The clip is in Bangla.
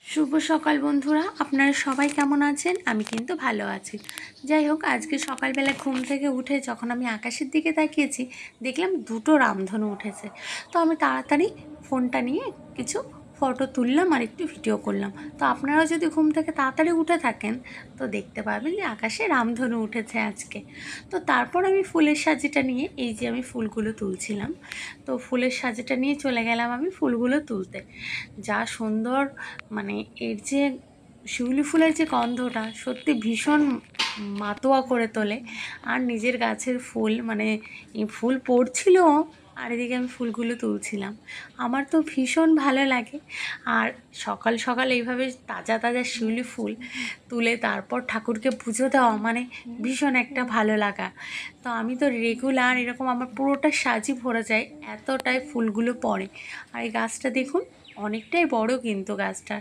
শুভ সকাল বন্ধুরা, আপনারা সবাই কেমন আছেন? আমি কিন্তু ভালো আছি। যাই হোক, আজকে সকালবেলা ঘুম থেকে উঠে যখন আমি আকাশের দিকে তাকিয়েছি, দেখলাম দুটো রামধনু উঠেছে। তো আমি তাড়াতাড়ি ফোনটা নিয়ে কিছু ফটো তুললাম আর একটু ভিডিও করলাম। তো আপনারাও যদি ঘুম থেকে তাড়াতাড়ি উঠে থাকেন তো দেখতে পাবেন যে আকাশে রামধনু উঠেছে আজকে। তো তারপর আমি ফুলের সাজিটা নিয়ে এই যে আমি ফুলগুলো তুলছিলাম, তো ফুলের সাজিটা নিয়ে চলে গেলাম আমি ফুলগুলো তুলতে। যা সুন্দর, মানে এর যে শিউলি ফুলের যে গন্ধটা সত্যি ভীষণ মাতোয়া করে তোলে। আর নিজের গাছের ফুল, মানে এই ফুল পড়ছিল আর এদিকে আমি ফুলগুলো তুলছিলাম। আমার তো ভীষণ ভালো লাগে। আর সকাল সকাল এইভাবে তাজা তাজা শিউলি ফুল তুলে তারপর ঠাকুরকে পুজো দেওয়া মানে ভীষণ একটা ভালো লাগা। তো আমি তো রেগুলার এরকম আমার পুরোটা সাজি ভরে যায়, এতটাই ফুলগুলো পড়ে। আর এই গাছটা দেখুন, অনেকটাই বড় কিন্তু গাছটা।